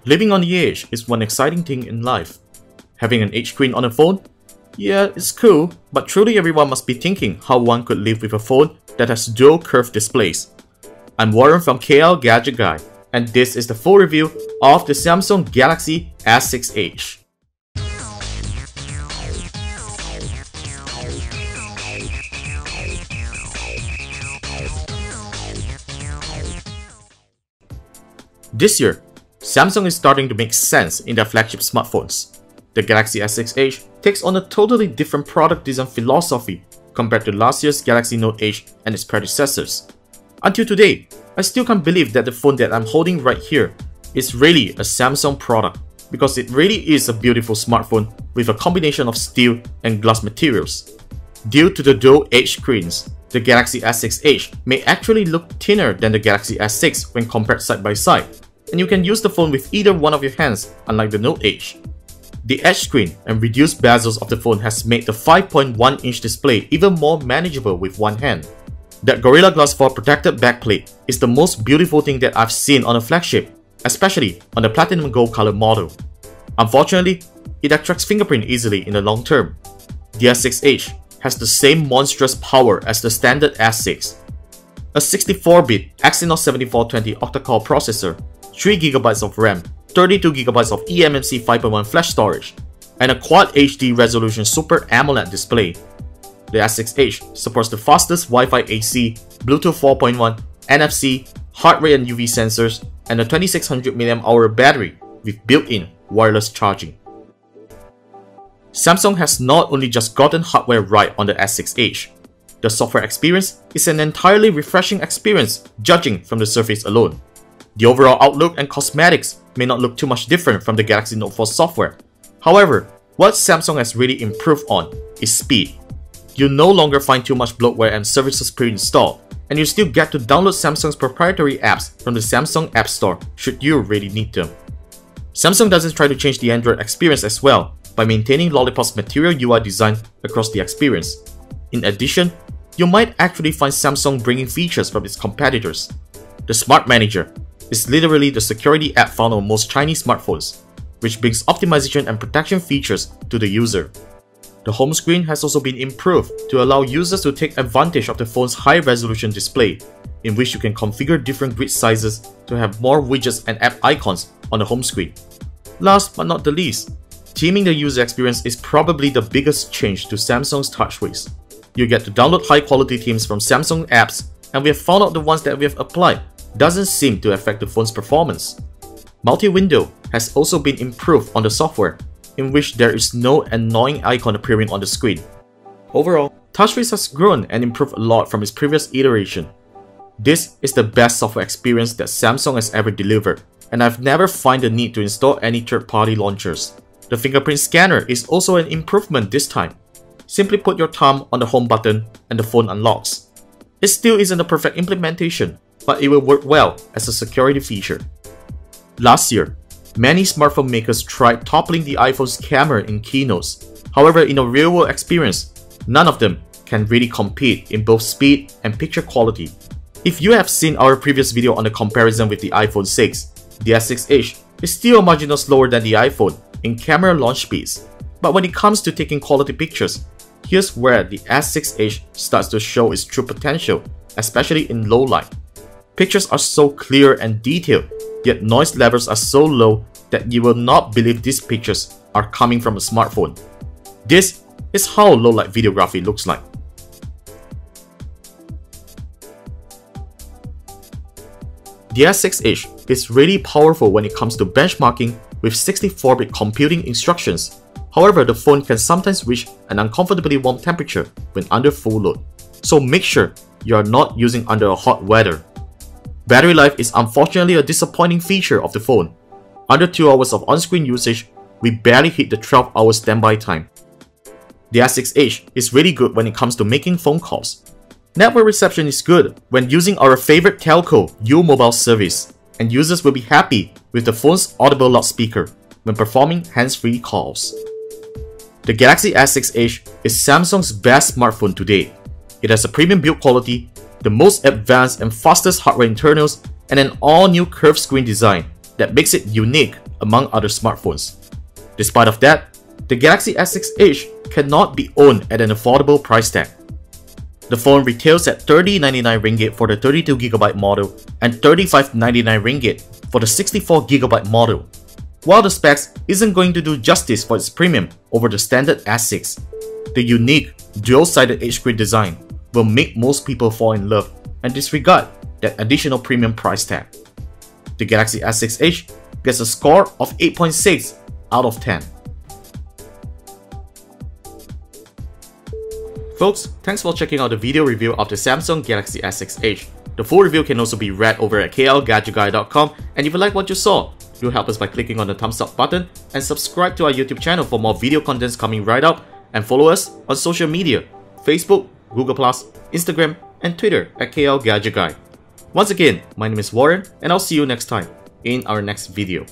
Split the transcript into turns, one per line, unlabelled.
Living on the edge is one exciting thing in life. Having an edge screen on a phone? Yeah, it's cool, but truly everyone must be thinking how one could live with a phone that has dual curved displays. I'm Warren from KLGadgetGuy, and this is the full review of the Samsung Galaxy S6 Edge. This year, Samsung is starting to make sense in their flagship smartphones. The Galaxy S6 Edge takes on a totally different product design philosophy compared to last year's Galaxy Note Edge and its predecessors. Until today, I still can't believe that the phone that I'm holding right here is really a Samsung product, because it really is a beautiful smartphone with a combination of steel and glass materials. Due to the dual edge screens, the Galaxy S6 Edge may actually look thinner than the Galaxy S6 when compared side by side, and you can use the phone with either one of your hands, unlike the Note Edge. The edge screen and reduced bezels of the phone has made the 5.1-inch display even more manageable with one hand. That Gorilla Glass 4 protected backplate is the most beautiful thing that I've seen on a flagship, especially on the Platinum Gold color model. Unfortunately, it attracts fingerprint easily in the long term. The S6 Edge has the same monstrous power as the standard S6. A 64-bit Exynos 7420 octa-core processor, 3GB of RAM, 32GB of eMMC 5.1 flash storage, and a Quad HD resolution Super AMOLED display. The S6 Edge supports the fastest Wi-Fi AC, Bluetooth 4.1, NFC, heart rate and UV sensors, and a 2600 mAh battery with built-in wireless charging. Samsung has not only just gotten hardware right on the S6 Edge, the software experience is an entirely refreshing experience judging from the surface alone. The overall outlook and cosmetics may not look too much different from the Galaxy Note 4 software. However, what Samsung has really improved on is speed. You no longer find too much bloatware and services pre-installed, and you still get to download Samsung's proprietary apps from the Samsung App Store should you really need them. Samsung doesn't try to change the Android experience as well by maintaining Lollipop's material UI design across the experience. In addition, you might actually find Samsung bringing features from its competitors. The Smart Manager is literally the security app found on most Chinese smartphones, which brings optimization and protection features to the user. The home screen has also been improved to allow users to take advantage of the phone's high-resolution display, in which you can configure different grid sizes to have more widgets and app icons on the home screen. Last but not the least, theming the user experience is probably the biggest change to Samsung's TouchWiz. You get to download high-quality themes from Samsung apps, and we have found out the ones that we have applied doesn't seem to affect the phone's performance. Multi-window has also been improved on the software, in which there is no annoying icon appearing on the screen. Overall, TouchWiz has grown and improved a lot from its previous iteration. This is the best software experience that Samsung has ever delivered, and I've never found the need to install any third-party launchers. The Fingerprint Scanner is also an improvement this time. Simply put your thumb on the home button and the phone unlocks. It still isn't a perfect implementation, but it will work well as a security feature. Last year, many smartphone makers tried toppling the iPhone's camera in keynotes. However, in a real-world experience, none of them can really compete in both speed and picture quality. If you have seen our previous video on the comparison with the iPhone 6, the S6 Edge is still a marginal slower than the iPhone in camera launch speeds. But when it comes to taking quality pictures, here's where the S6 Edge starts to show its true potential, especially in low light. Pictures are so clear and detailed, yet noise levels are so low that you will not believe these pictures are coming from a smartphone. This is how low-light videography looks like. The S6 Edge is really powerful when it comes to benchmarking with 64-bit computing instructions. However, the phone can sometimes reach an uncomfortably warm temperature when under full load, so make sure you are not using under a hot weather. Battery life is unfortunately a disappointing feature of the phone. Under 2 hours of on-screen usage, we barely hit the 12-hour standby time. The S6 Edge is really good when it comes to making phone calls. Network reception is good when using our favorite telco, U-Mobile service, and users will be happy with the phone's audible loudspeaker when performing hands-free calls. The Galaxy S6 Edge is Samsung's best smartphone to date. It has a premium build quality, the most advanced and fastest hardware internals, and an all-new curved screen design that makes it unique among other smartphones. Despite of that, the Galaxy S6 Edge cannot be owned at an affordable price tag. The phone retails at 3099 ringgit for the 32GB model and 3599 ringgit for the 64GB model. While the specs isn't going to do justice for its premium over the standard S6, the unique dual-sided edge screen design will make most people fall in love and disregard that additional premium price tag. The Galaxy S6 Edge gets a score of 8.6 out of 10. Folks, thanks for checking out the video review of the Samsung Galaxy S6 Edge. The full review can also be read over at KLGadgetGuy.com, and if you like what you saw, do help us by clicking on the thumbs up button and subscribe to our YouTube channel for more video contents coming right up, and follow us on social media, Facebook, Google+, Instagram, and Twitter at KLGadgetGuy. Once again, my name is Warren, and I'll see you next time in our next video.